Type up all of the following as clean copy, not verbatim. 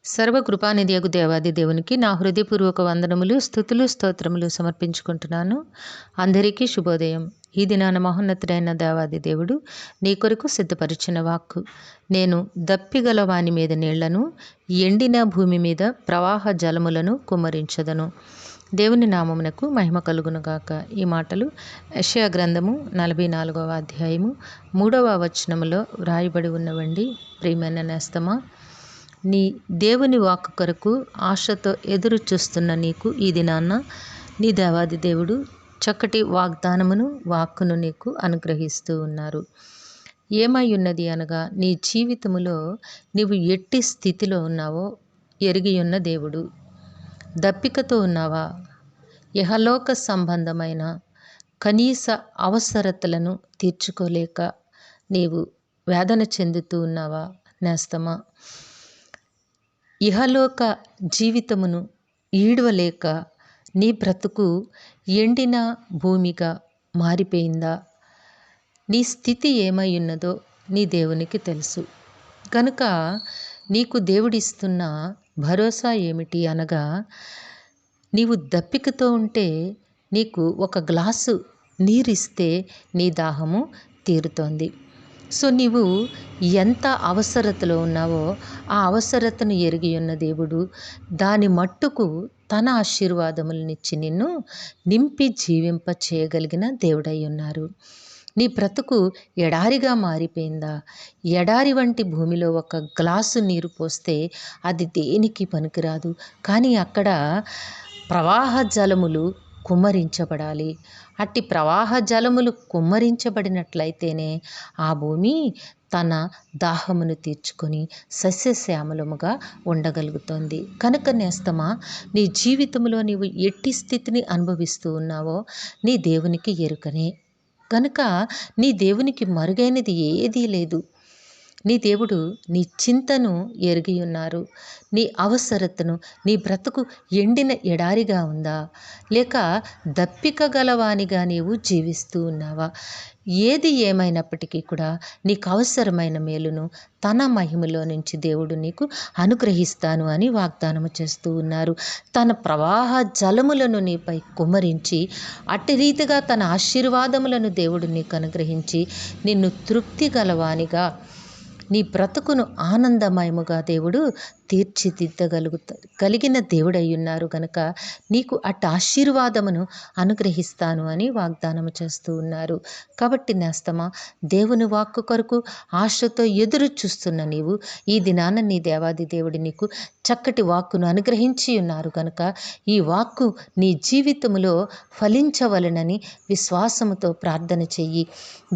సర్వకృపానిధియగు దేవాది దేవునికి నా హృదయపూర్వక వందనములు, స్తుతులు, స్తోత్రములు సమర్పించుకుంటున్నాను. అందరికీ శుభోదయం. ఈ దినాన మహోన్నతుడైన దేవాది దేవుడు నీ కొరకు సిద్ధపరిచిన వాక్కు, నేను దప్పిగల వాని మీద నీళ్లను, ఎండిన భూమి మీద ప్రవాహ జలములను కుమ్మరించదను. దేవుని నామమునకు మహిమ కలుగునుగాక. ఈ మాటలు యెషయా గ్రంథము 44వ అధ్యాయము 3వ వచనములో వ్రాయబడి ఉన్నవండి. ప్రియమైన నేస్తమా, నీ దేవుని వాక్కు కొరకు ఆశతో ఎదురు చూస్తున్న నీకు ఈ దినాన్న నీ దేవాది దేవుడు చక్కటి వాగ్దానమును, వాక్కును నీకు అనుగ్రహిస్తూ ఉన్నారు. ఏమై ఉన్నది అనగా, నీ జీవితములో నీవు ఎట్టి స్థితిలో ఉన్నావో ఎరిగి ఉన్న దేవుడు. దప్పికతో ఉన్నావా? ఇహలోక సంబంధమైన కనీస అవసరతలను తీర్చుకోలేక నీవు వేదన చెందుతూ ఉన్నావా నేస్తమా? ఇహలోక జీవితమును ఈడవలేక నీ బ్రతుకు ఎండిన భూమిగా మారిపోయిందా? నీ స్థితి ఏమై ఉన్నదో నీ దేవునికి తెలుసు. కనుక నీకు దేవుడిస్తున్న భరోసా ఏమిటి అనగా, నీవు దప్పికతో ఉంటే నీకు ఒక గ్లాసు నీరిస్తే నీ దాహము తీరుతోంది. సో నీవు ఎంత అవసరతలో ఉన్నావో ఆ అవసరతను ఎరిగి ఉన్న దేవుడు దాని మట్టుకు తన ఆశీర్వాదములనిచ్చి నిన్ను నింపి జీవింప చేయగలిగిన దేవుడై ఉన్నారు. నీ బ్రతుకు ఎడారిగా మారిపోయిందా? ఎడారి వంటి భూమిలో ఒక గ్లాసు నీరు పోస్తే అది దేనికి పనికిరాదు. కానీ అక్కడ ప్రవాహ జలములు కుమ్మరించబడాలి. అట్టి ప్రవాహ జలములు కుమ్మరించబడినట్లయితేనే ఆ భూమి తన దాహమును తీర్చుకొని సస్యశ్యామలముగా ఉండగలుగుతుంది. కనుక నేస్తమా, నీ జీవితంలో నీవు ఎట్టి స్థితిని అనుభవిస్తూ ఉన్నావో నీ దేవునికి ఎరుకనే. కనుక నీ దేవునికి మరుగైనది ఏదీ లేదు. నీ దేవుడు నీ చింతను ఎరిగి ఉన్నారు. నీ అవసరతను, నీ బ్రతుకు ఎండిన ఎడారిగా ఉందా, లేక దప్పిక గలవానిగా నీవు జీవిస్తూ ఉన్నావా? ఏది ఏమైనప్పటికీ కూడా నీకు అవసరమైన మేలును తన మహిమలో నుంచి దేవుడు నీకు అనుగ్రహిస్తాను అని వాగ్దానము చేస్తూ ఉన్నారు. తన ప్రవాహ జలములను నీపై కుమ్మరించి అట్టి రీతిగా తన ఆశీర్వాదములను దేవుడు నీకు అనుగ్రహించి నిన్ను తృప్తి గలవానిగా, నీ బ్రతుకును ఆనందమయముగా దేవుడు కలిగిన దేవుడై ఉన్నారు. కనుక నీకు అట్టి ఆశీర్వాదమును అనుగ్రహిస్తాను అని వాగ్దానము చేస్తూ ఉన్నారు. కాబట్టి నేస్తమా, దేవుని వాక్కు కొరకు ఆశతో ఎదురు చూస్తున్న నీవు ఈ దినాన నీ దేవాది దేవుడి నీకు చక్కటి వాక్కును అనుగ్రహించి ఉన్నారు. కనుక ఈ వాక్కు నీ జీవితములో ఫలించవలనని విశ్వాసముతో ప్రార్థన చెయ్యి.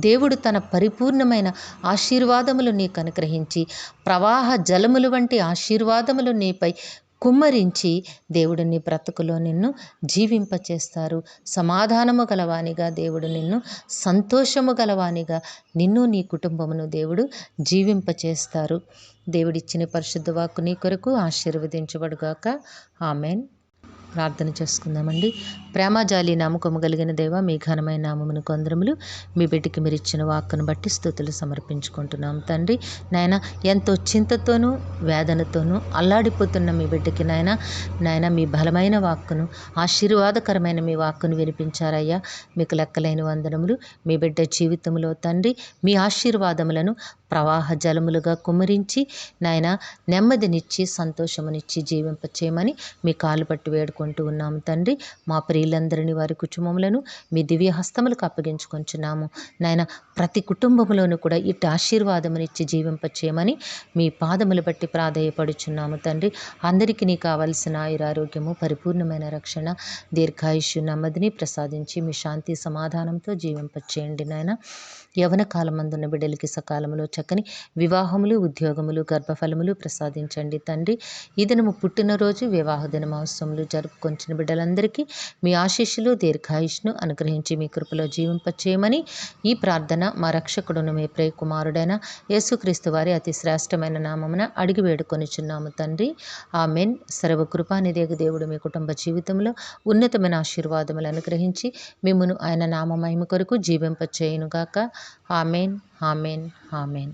దేవుడు తన పరిపూర్ణమైన ఆశీర్వాదములు నీకు అనుగ్రహించి ప్రవాహ జలములు వంటి ఆశీర్వాదములు నీపై కుమ్మరించి దేవుడు నీ బ్రతుకులో నిన్ను జీవింపచేస్తారు. సమాధానము గలవానిగా దేవుడు నిన్ను, సంతోషము గలవానిగా నిన్ను, నీ కుటుంబమును దేవుడు జీవింపచేస్తారు. దేవుడిచ్చిన పరిశుద్ధ వాక్కు నీ కొరకు ఆశీర్వదించబడుగాక. ఆమెన్. ప్రార్థన చేసుకుందామండి. ప్రేమజాలి నమ్మకము కలిగిన దేవ, మీ ఘనమైన నామమును కొందరములు మీ బిడ్డకి మీరు ఇచ్చిన వాక్కును బట్టి స్తుతులు సమర్పించుకుంటున్నాం తండ్రి. నాయన, ఎంతో చింతతోనూ వేదనతోనూ అల్లాడిపోతున్న మీ బిడ్డకి నాయన మీ బలమైన వాక్కును, ఆశీర్వాదకరమైన మీ వాక్కును వినిపించారయ్యా. మీకు లెక్కలేని వందనములు. మీ బిడ్డ జీవితంలో తండ్రి మీ ఆశీర్వాదములను ప్రవాహ జలములుగా కుమ్మరించి నాయన నెమ్మదినిచ్చి సంతోషమునిచ్చి జీవింపచేయమని మీ కాలు పట్టి వేడుకుంటూ ఉన్నాము తండ్రి. మా ప్రియులందరినీ, వారి కుటుంబములను మీ దివ్య హస్తములకు అప్పగించుకొంచున్నాము నాయన. ప్రతి కుటుంబంలోనూ కూడా ఇట్టి ఆశీర్వాదమునిచ్చి జీవింపచేయమని మీ పాదములు బట్టి ప్రాధేయపడుచున్నాము తండ్రి. అందరికీ నీ కావలసిన ఆయురారోగ్యము, పరిపూర్ణమైన రక్షణ, దీర్ఘాయుష్యు, నెమ్మదిని ప్రసాదించి మీ శాంతి సమాధానంతో జీవింపచేయండి నాయన. యవన కాలమందున్న బిడ్డలకి సకాలంలో చక్కని వివాహములు, ఉద్యోగములు, గర్భఫలములు ప్రసాదించండి తండ్రి. ఈ దినము పుట్టినరోజు, వివాహ దిన మహోత్సవములు జరుపుకొంచిన బిడ్డలందరికీ మీ ఆశీస్సులు దీర్ఘాయుష్ను అనుగ్రహించి మీ కృపలో జీవింపచేయమని ఈ ప్రార్థన మా రక్షకుడును మీ ప్రియ కుమారుడైన యేసుక్రీస్తు వారి అతి శ్రేష్టమైన నామమున అడిగి వేడుకొనిచున్నాము తండ్రి. ఆమెన్. సర్వకృపానిధియగు దేవుడు మీ కుటుంబ జీవితంలో ఉన్నతమైన ఆశీర్వాదములు అనుగ్రహించి మిమ్మును ఆయన నామ మహిమ కొరకు జీవింపచేయునుగాక. ఆమెన్. ఆమెన్. ఆమెన్.